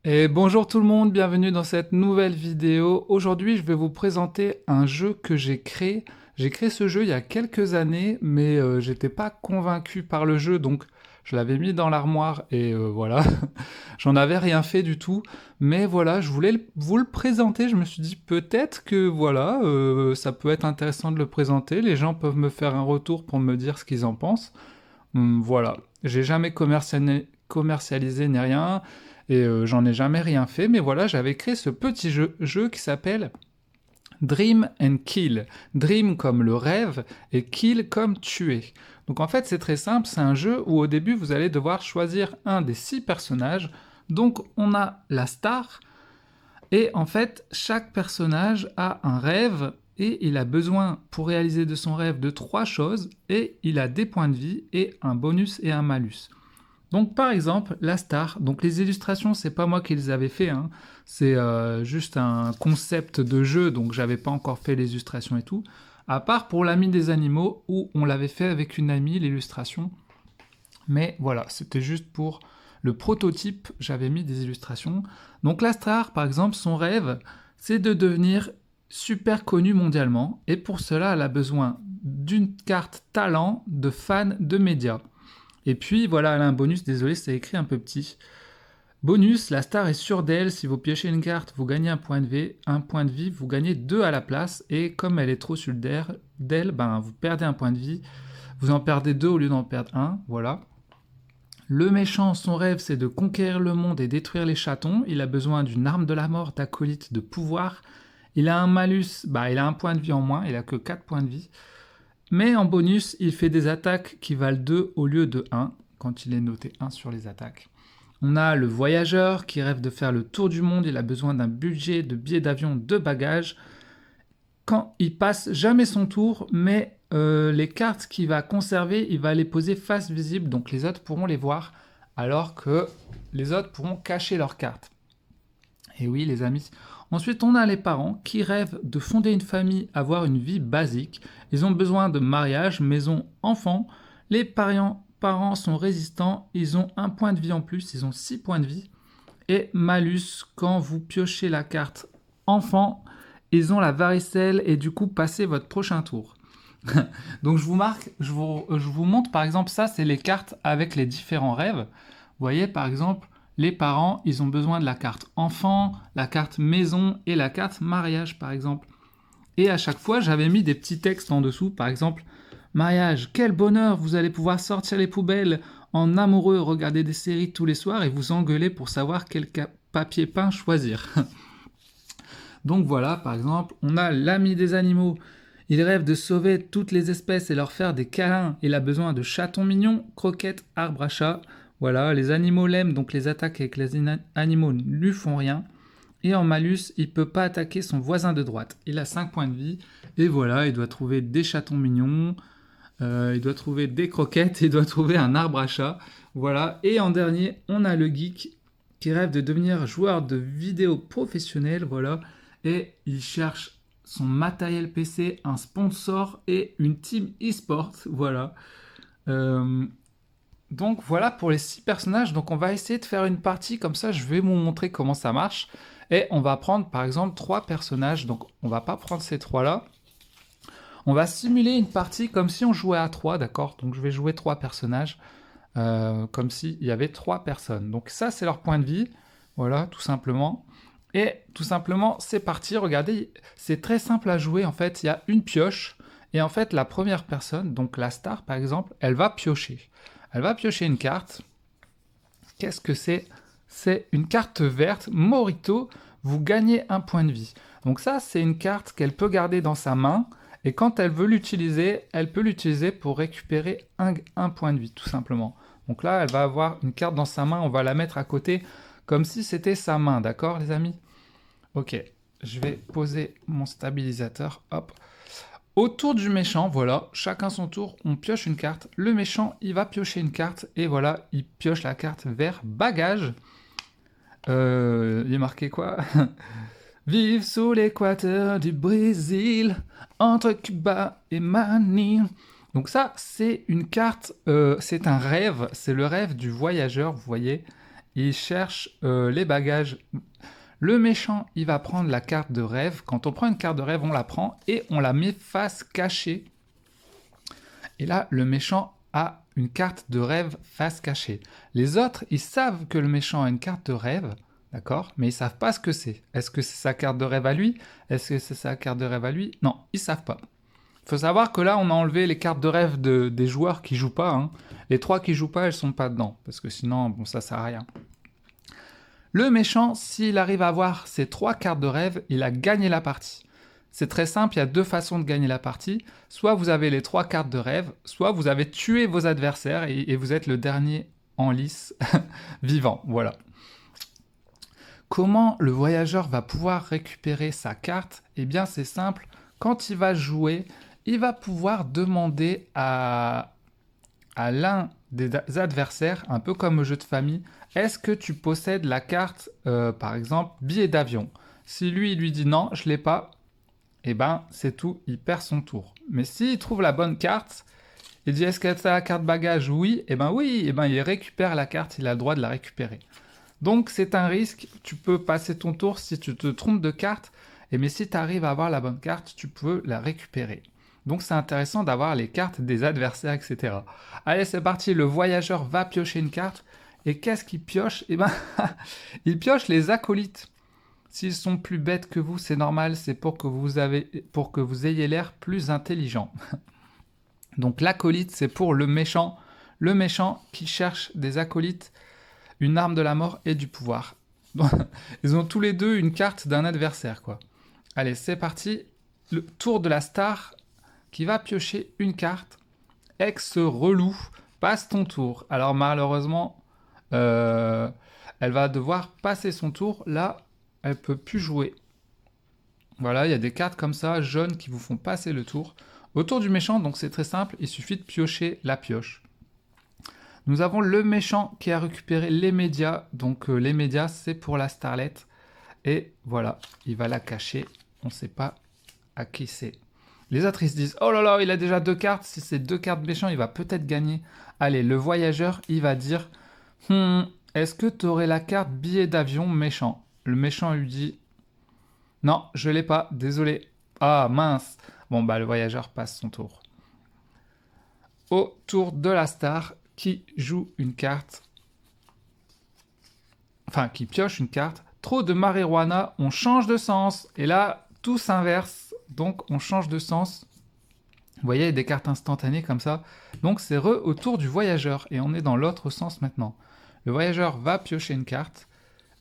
Et bonjour tout le monde, bienvenue dans cette nouvelle vidéo. Aujourd'hui, je vais vous présenter un jeu que j'ai créé. J'ai créé ce jeu il y a quelques années, mais j'étais pas convaincu par le jeu, donc je l'avais mis dans l'armoire et voilà. J'en avais rien fait du tout, mais voilà, je voulais vous le présenter. Je me suis dit peut-être que voilà, ça peut être intéressant de le présenter. Les gens peuvent me faire un retour pour me dire ce qu'ils en pensent. Voilà, j'ai jamais commercialisé ni rien et j'en ai jamais rien fait, mais voilà, j'avais créé ce petit jeu qui s'appelle Dream and Kill. Dream comme le rêve et kill comme tuer. Donc en fait, c'est très simple, c'est un jeu où au début vous allez devoir choisir un des 6 personnages. Donc on a la star et en fait, chaque personnage a un rêve et il a besoin pour réaliser de son rêve de 3 choses et il a des points de vie et un bonus et un malus. Donc par exemple, la star, donc les illustrations, c'est pas moi qui les avais fait, hein. C'est juste un concept de jeu, donc j'avais pas encore fait les illustrations et tout. À part pour l'ami des animaux, où on l'avait fait avec une amie, l'illustration. Mais voilà, c'était juste pour le prototype, j'avais mis des illustrations. Donc la star, par exemple, son rêve, c'est de devenir super connue mondialement, et pour cela, elle a besoin d'une carte talent de fan de médias. Et puis voilà, elle a un bonus, désolé, c'est écrit un peu petit. Bonus, la star est sûre d'elle, si vous piochez une carte, vous gagnez un point de vie, vous gagnez 2 à la place, et comme elle est trop sûre d'elle, ben, vous perdez un point de vie, vous en perdez 2 au lieu d'en perdre un, voilà. Le méchant, son rêve, c'est de conquérir le monde et détruire les chatons, il a besoin d'une arme de la mort, d'acolyte, de pouvoir, il a un malus, bah il a un point de vie en moins, il a que 4 points de vie, mais en bonus, il fait des attaques qui valent 2 au lieu de 1, quand il est noté 1 sur les attaques. On a le voyageur qui rêve de faire le tour du monde, il a besoin d'un budget de billets d'avion, de bagages. Quand il passe jamais son tour, mais les cartes qu'il va conserver, il va les poser face visible, donc les autres pourront les voir, alors que les autres pourront cacher leurs cartes. Et oui, les amis. Ensuite, on a les parents qui rêvent de fonder une famille, avoir une vie basique. Ils ont besoin de mariage, maison, enfants. Les parents sont résistants, ils ont un point de vie en plus, ils ont 6 points de vie. Et malus, quand vous piochez la carte enfant, ils ont la varicelle et du coup passez votre prochain tour. Donc je vous montre par exemple ça, c'est les cartes avec les différents rêves. Vous voyez par exemple, les parents, ils ont besoin de la carte enfant, la carte maison et la carte mariage par exemple. Et à chaque fois, j'avais mis des petits textes en dessous, par exemple, mariage, quel bonheur, vous allez pouvoir sortir les poubelles en amoureux, regarder des séries tous les soirs et vous engueuler pour savoir quel papier peint choisir. Donc voilà, par exemple, on a l'ami des animaux. Il rêve de sauver toutes les espèces et leur faire des câlins. Il a besoin de chatons mignons, croquettes, arbres à chat. Voilà, les animaux l'aiment, donc les attaques avec les animaux ne lui font rien. Et en malus, il peut pas attaquer son voisin de droite. Il a 5 points de vie. Et voilà, il doit trouver des chatons mignons. Il doit trouver des croquettes. Il doit trouver un arbre à chat. Voilà. Et en dernier, on a le geek qui rêve de devenir joueur de vidéo professionnel. Voilà. Et il cherche son matériel PC, un sponsor et une team e-sport. Voilà. Euh, donc voilà pour les 6 personnages. Donc on va essayer de faire une partie comme ça. Je vais vous montrer comment ça marche. Et on va prendre par exemple 3 personnages. Donc on va pas prendre ces 3 là. On va simuler une partie comme si on jouait à 3, d'accord. Donc je vais jouer 3 personnages. Comme s'il y avait 3 personnes. Donc ça c'est leur point de vie. Voilà, tout simplement. Et tout simplement, c'est parti. Regardez, c'est très simple à jouer. En fait, il y a une pioche. Et en fait, la première personne, donc la star par exemple, elle va piocher. Elle va piocher une carte. Qu'est-ce que c'est? C'est une carte verte. Morito, vous gagnez un point de vie. Donc ça, c'est une carte qu'elle peut garder dans sa main. Et quand elle veut l'utiliser, elle peut l'utiliser pour récupérer un point de vie, tout simplement. Donc là, elle va avoir une carte dans sa main. On va la mettre à côté comme si c'était sa main. D'accord, les amis? Ok, je vais poser mon stabilisateur. Hop. Autour du méchant, voilà, chacun son tour, on pioche une carte. Le méchant, il va piocher une carte et voilà, il pioche la carte vers bagage. Il est marqué quoi? Vive sous l'équateur du Brésil, entre Cuba et Manille. Donc ça, c'est une carte, c'est un rêve, c'est le rêve du voyageur, vous voyez. il cherche les bagages. Le méchant, il va prendre la carte de rêve. Quand on prend une carte de rêve, on la prend et on la met face cachée. Et là, le méchant a une carte de rêve face cachée. Les autres, ils savent que le méchant a une carte de rêve, d'accord, mais ils savent pas ce que c'est. Est-ce que c'est sa carte de rêve à lui? Est-ce que c'est sa carte de rêve à lui? Non, ils savent pas. Il faut savoir que là, on a enlevé les cartes de rêve des joueurs qui jouent pas. Hein. Les 3 qui jouent pas, elles sont pas dedans, parce que sinon, bon, ça sert à rien. Le méchant, s'il arrive à avoir ces 3 cartes de rêve, il a gagné la partie. C'est très simple, il y a 2 façons de gagner la partie. Soit vous avez les 3 cartes de rêve, soit vous avez tué vos adversaires et vous êtes le dernier en lice vivant. Voilà. Comment le voyageur va pouvoir récupérer sa carte? Eh bien, c'est simple. Quand il va jouer, il va pouvoir demander à l'un des adversaires, un peu comme au jeu de famille, est-ce que tu possèdes la carte, par exemple, billet d'avion? Si lui, il lui dit non, je l'ai pas, eh ben, c'est tout, il perd son tour. Mais s'il trouve la bonne carte, il dit est-ce que tu as la carte bagage? Oui, eh ben oui, eh ben il récupère la carte, il a le droit de la récupérer. Donc c'est un risque, tu peux passer ton tour si tu te trompes de carte, mais si tu arrives à avoir la bonne carte, tu peux la récupérer. Donc c'est intéressant d'avoir les cartes des adversaires, etc. Allez, c'est parti, le voyageur va piocher une carte. Et qu'est-ce qu'il pioche? Eh ben, il pioche les acolytes. S'ils sont plus bêtes que vous, c'est normal, c'est pour que vous ayez l'air plus intelligent. Donc l'acolyte, c'est pour le méchant qui cherche des acolytes, une arme de la mort et du pouvoir. Ils ont tous les deux une carte d'un adversaire, quoi. Allez, c'est parti. Le tour de la star qui va piocher une carte. Ex relou, passe ton tour. Alors malheureusement, elle va devoir passer son tour. Là, elle peut plus jouer. Voilà, il y a des cartes comme ça, jaunes, qui vous font passer le tour. Au tour du méchant, donc c'est très simple, il suffit de piocher la pioche. Nous avons le méchant qui a récupéré les médias. Donc les médias, c'est pour la starlette. Et voilà, il va la cacher. On ne sait pas à qui c'est. Les autres, ils se disent, oh là là, il a déjà 2 cartes. Si c'est 2 cartes méchants, il va peut-être gagner. Allez, le voyageur, il va dire, est-ce que tu aurais la carte billet d'avion méchant? Le méchant lui dit, non, je l'ai pas, désolé. Ah, mince. Bon, bah, le voyageur passe son tour. Au tour de la star, qui joue une carte, enfin, qui pioche une carte. Trop de marijuana, on change de sens. Et là, tout s'inverse. Donc, on change de sens. Vous voyez, il y a des cartes instantanées comme ça. Donc, c'est au tour du voyageur. Et on est dans l'autre sens maintenant. Le voyageur va piocher une carte.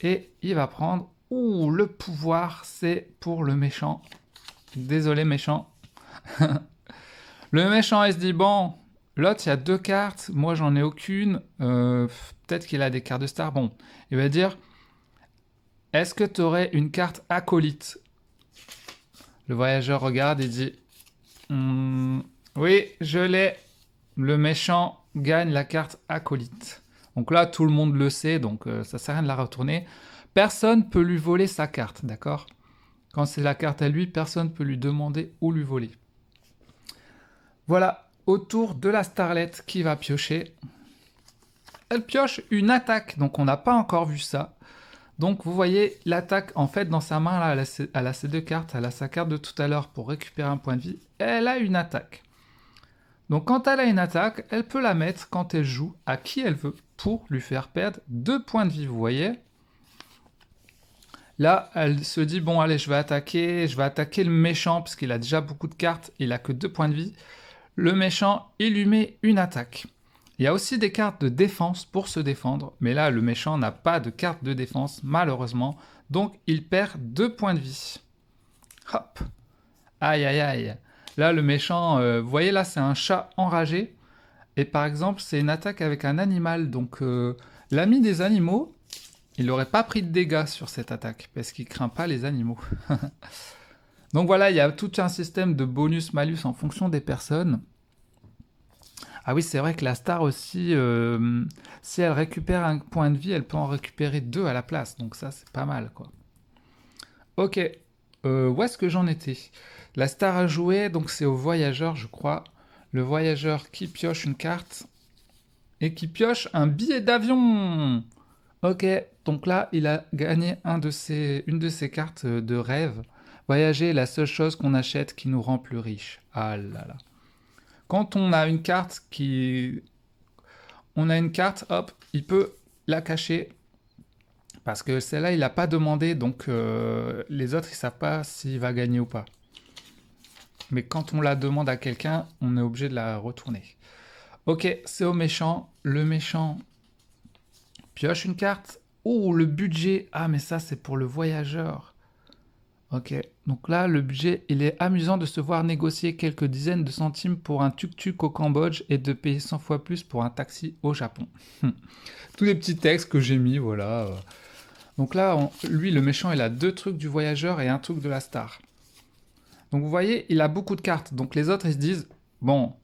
Et il va prendre... Ouh, le pouvoir, c'est pour le méchant. Désolé, méchant. Le méchant, il se dit, bon, l'autre, il y a 2 cartes. Moi, j'en ai aucune. Peut-être qu'il a des cartes de star. Bon, il va dire, est-ce que tu aurais une carte acolyte? Le voyageur regarde et dit, oui, je l'ai. Le méchant gagne la carte acolyte. Donc là, tout le monde le sait, donc ça sert à rien de la retourner. Personne peut lui voler sa carte, d'accord? Quand c'est la carte à lui, personne peut lui demander où lui voler. Voilà, autour de la starlette qui va piocher. Elle pioche une attaque, donc on n'a pas encore vu ça. Donc vous voyez, l'attaque, en fait, dans sa main, là, elle a ses 2 cartes. Elle a sa carte de tout à l'heure pour récupérer un point de vie. Elle a une attaque. Donc quand elle a une attaque, elle peut la mettre quand elle joue à qui elle veut pour lui faire perdre 2 points de vie, vous voyez. Là, elle se dit, bon, allez, je vais attaquer le méchant, parce qu'il a déjà beaucoup de cartes, il a que 2 points de vie. Le méchant, il lui met une attaque. Il y a aussi des cartes de défense pour se défendre, mais là, le méchant n'a pas de carte de défense, malheureusement, donc il perd 2 points de vie. Hop. Aïe, aïe, aïe. Là, le méchant, vous voyez, là, c'est un chat enragé, et par exemple, c'est une attaque avec un animal, donc l'ami des animaux, il n'aurait pas pris de dégâts sur cette attaque, parce qu'il craint pas les animaux. Donc voilà, il y a tout un système de bonus-malus en fonction des personnes. Ah oui, c'est vrai que la star aussi, si elle récupère un point de vie, elle peut en récupérer 2 à la place. Donc ça, c'est pas mal, quoi. Ok, où est-ce que j'en étais? La star a joué, donc c'est au voyageur, je crois. Le voyageur qui pioche une carte et qui pioche un billet d'avion. Ok, donc là, il a gagné une de ses cartes de rêve. Voyager est la seule chose qu'on achète qui nous rend plus riches. Ah là là. Quand on a une carte On a une carte, hop, il peut la cacher. Parce que celle-là, il n'a pas demandé, donc les autres, ils savent pas s'il va gagner ou pas. Mais quand on la demande à quelqu'un, on est obligé de la retourner. Ok, c'est au méchant. Le méchant pioche une carte. Oh, le budget. Ah, mais ça, c'est pour le voyageur. Ok, donc là, le budget, il est amusant de se voir négocier quelques dizaines de centimes pour un tuk-tuk au Cambodge et de payer 100 fois plus pour un taxi au Japon. Tous les petits textes que j'ai mis, voilà. Donc là, lui, le méchant, il a deux trucs du voyageur et un truc de la star. Donc vous voyez, il a beaucoup de cartes. Donc les autres, ils se disent, bon,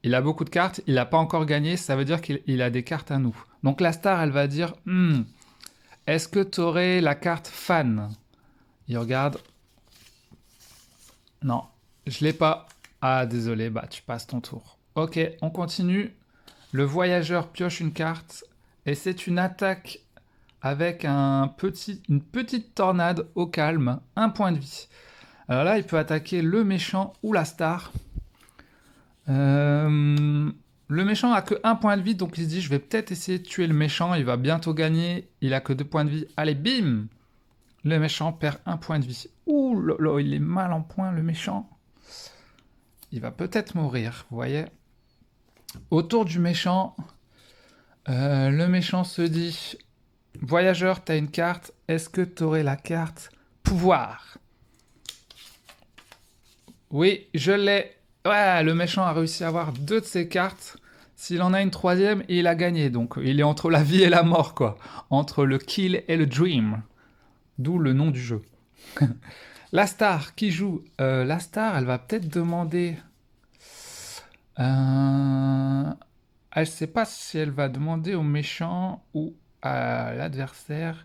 il a beaucoup de cartes, il n'a pas encore gagné, ça veut dire qu'il a des cartes à nous. Donc la star, elle va dire, est-ce que tu aurais la carte fan? Il regarde, non, je l'ai pas. Ah, désolé, bah tu passes ton tour. Ok, on continue. Le voyageur pioche une carte et c'est une attaque avec une petite tornade au calme, un point de vie. Alors là, il peut attaquer le méchant ou la star. Le méchant a que un point de vie, donc il se dit je vais peut-être essayer de tuer le méchant, il va bientôt gagner, il a que 2 points de vie. Allez, bim! Le méchant perd un point de vie. Ouh là là, il est mal en point, le méchant. Il va peut-être mourir, vous voyez. Autour du méchant, le méchant se dit voyageur, t'as une carte, est-ce que t'aurais la carte pouvoir? Oui, je l'ai. Ouais, le méchant a réussi à avoir 2 de ses cartes. S'il en a une troisième, il a gagné. Donc il est entre la vie et la mort, quoi. Entre le kill et le dream. D'où le nom du jeu. La star qui joue. La star, elle va peut-être demander. Elle ne sait pas si elle va demander au méchant ou à l'adversaire.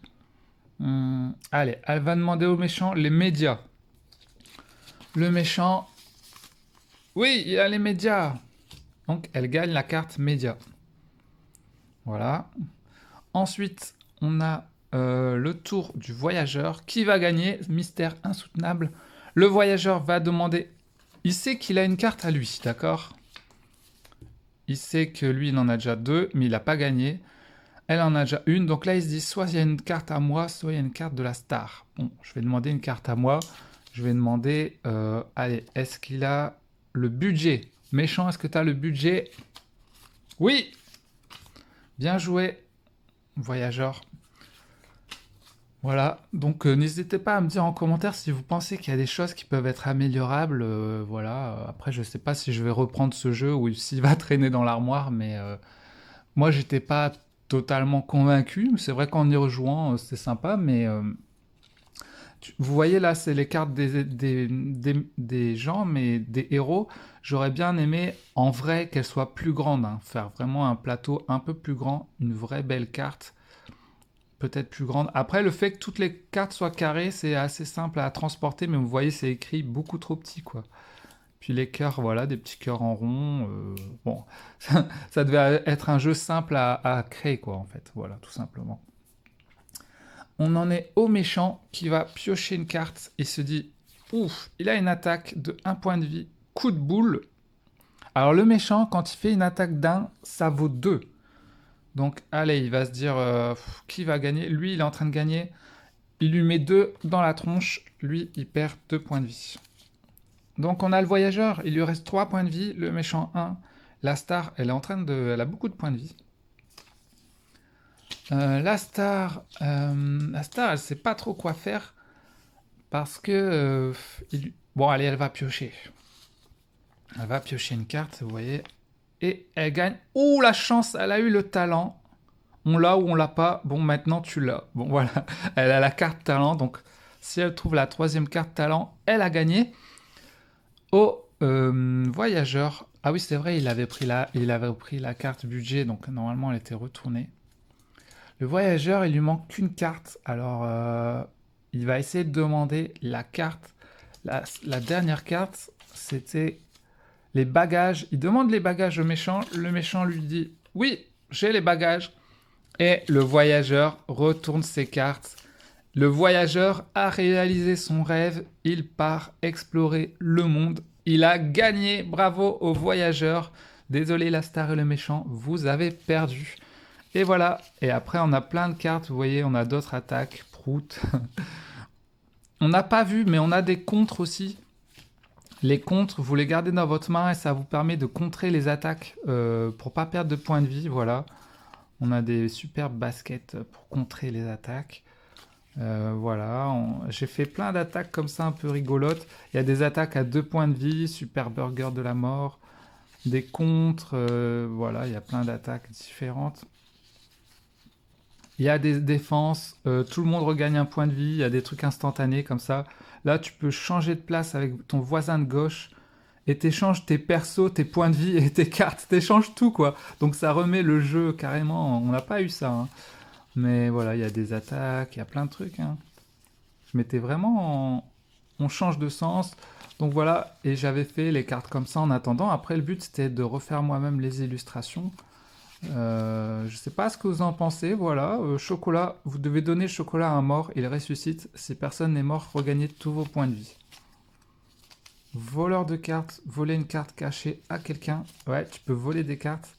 Allez, elle va demander au méchant les médias. Le méchant. Oui, il a les médias. Donc elle gagne la carte média. Voilà. Ensuite, on a le tour du voyageur. Qui va gagner? Mystère insoutenable. Le voyageur va demander... Il sait qu'il a une carte à lui, d'accord? Il sait que lui, il en a déjà 2, mais il n'a pas gagné. Elle en a déjà une. Donc là, il se dit, soit il y a une carte à moi, soit il y a une carte de la star. Bon, je vais demander une carte à moi. Je vais demander... allez, est-ce qu'il a le budget? Méchant, est-ce que tu as le budget? Oui! Bien joué, voyageur. Voilà, donc n'hésitez pas à me dire en commentaire si vous pensez qu'il y a des choses qui peuvent être améliorables. Voilà, après je sais pas si je vais reprendre ce jeu ou s'il va traîner dans l'armoire, mais moi j'étais pas totalement convaincu. C'est vrai qu'en y rejouant, c'est sympa, mais vous voyez là, c'est les cartes des gens, mais des héros. J'aurais bien aimé en vrai qu'elles soient plus grandes, hein. Faire vraiment un plateau un peu plus grand, une vraie belle carte. Peut-être plus grande. Après, le fait que toutes les cartes soient carrées, c'est assez simple à transporter, mais vous voyez, c'est écrit beaucoup trop petit, quoi. Puis les cœurs, voilà, des petits cœurs en rond. Bon, ça devait être un jeu simple à créer, quoi, en fait. Voilà, tout simplement. On en est au méchant qui va piocher une carte et se dit ouf, il a une attaque de 1 point de vie, coup de boule. Alors, le méchant, quand il fait une attaque d'un, ça vaut 2. Donc, allez, il va se dire qui va gagner? Lui, il est en train de gagner. Il lui met 2 dans la tronche. Lui, il perd 2 points de vie. Donc, on a le voyageur. Il lui reste 3 points de vie. Le méchant 1. La star, elle est en train de... Elle a beaucoup de points de vie. La star, elle sait pas trop quoi faire. Parce que... Bon, allez, elle va piocher. Elle va piocher une carte, vous voyez. Et elle gagne. Ouh, la chance, elle a eu le talent. On l'a ou on l'a pas. Bon, maintenant tu l'as. Bon, voilà. Elle a la carte talent. Donc, si elle trouve la 3e carte talent, elle a gagné. Au voyageur. Ah oui, c'est vrai, il avait pris la carte budget. Donc, normalement, elle était retournée. Le voyageur, il lui manque qu'une carte. Alors, il va essayer de demander la carte. La dernière carte, c'était les bagages. Il demande les bagages au méchant. Le méchant lui dit oui, j'ai les bagages. Et le voyageur retourne ses cartes. Le voyageur a réalisé son rêve. Il part explorer le monde. Il a gagné. Bravo au voyageur. Désolé la star et le méchant, vous avez perdu. Et voilà. Et après, on a plein de cartes. Vous voyez, on a d'autres attaques. Prout. On n'a pas vu, mais on a des contres aussi. Les contres, vous les gardez dans votre main et ça vous permet de contrer les attaques pour pas perdre de points de vie. Voilà. On a des superbes baskets pour contrer les attaques. Voilà, j'ai fait plein d'attaques comme ça un peu rigolotes. Il y a des attaques à 2 points de vie, super burger de la mort, des contres, voilà, il y a plein d'attaques différentes. Il y a des défenses, tout le monde regagne un point de vie, il y a des trucs instantanés comme ça. Là, tu peux changer de place avec ton voisin de gauche et t'échanges tes persos, tes points de vie et tes cartes, t'échanges tout quoi. Donc ça remet le jeu carrément, on n'a pas eu ça, hein. Mais voilà, il y a des attaques, il y a plein de trucs, hein. Je m'étais vraiment on change de sens. Donc voilà, et j'avais fait les cartes comme ça en attendant. Après, le but c'était de refaire moi-même les illustrations. Je sais pas ce que vous en pensez, voilà. Chocolat, vous devez donner chocolat à un mort, il ressuscite. Si personne n'est mort, regagnez tous vos points de vie. Voleur de cartes, voler une carte cachée à quelqu'un. Ouais, tu peux voler des cartes.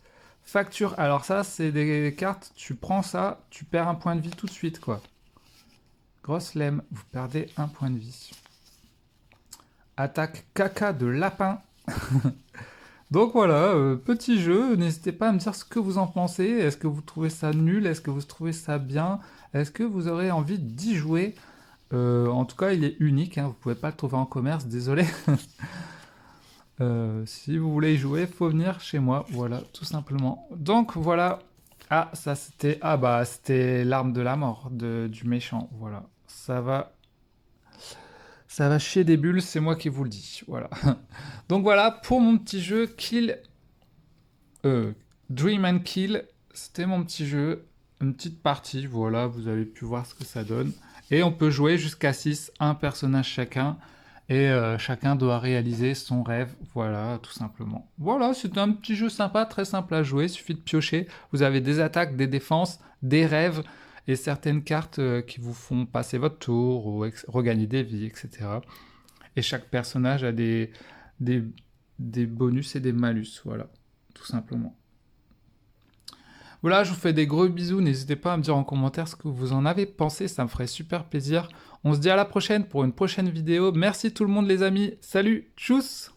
Facture, alors ça c'est des cartes, tu prends ça, tu perds un point de vie tout de suite quoi. Grosse lemme, vous perdez un point de vie. Attaque caca de lapin. Donc voilà, petit jeu, n'hésitez pas à me dire ce que vous en pensez. Est-ce que vous trouvez ça nul? Est-ce que vous trouvez ça bien? Est-ce que vous aurez envie d'y jouer? En tout cas, il est unique, hein, vous ne pouvez pas le trouver en commerce, désolé. Si vous voulez y jouer, faut venir chez moi, voilà, tout simplement. Donc voilà. Ah, ça c'était... Ah bah, c'était l'arme de la mort du méchant, voilà. Ça va chier des bulles, c'est moi qui vous le dis, voilà. Donc voilà, pour mon petit jeu, Dream and Kill, c'était mon petit jeu, une petite partie, voilà, vous avez pu voir ce que ça donne. Et on peut jouer jusqu'à 6, un personnage chacun, et chacun doit réaliser son rêve, voilà, tout simplement. Voilà, c'est un petit jeu sympa, très simple à jouer, il suffit de piocher. Vous avez des attaques, des défenses, des rêves, et certaines cartes qui vous font passer votre tour, ou regagner des vies, etc. Et chaque personnage a des, des bonus et des malus, voilà, tout simplement. Voilà, je vous fais des gros bisous, n'hésitez pas à me dire en commentaire ce que vous en avez pensé, ça me ferait super plaisir. On se dit à la prochaine pour une prochaine vidéo. Merci tout le monde les amis, salut, tchuss!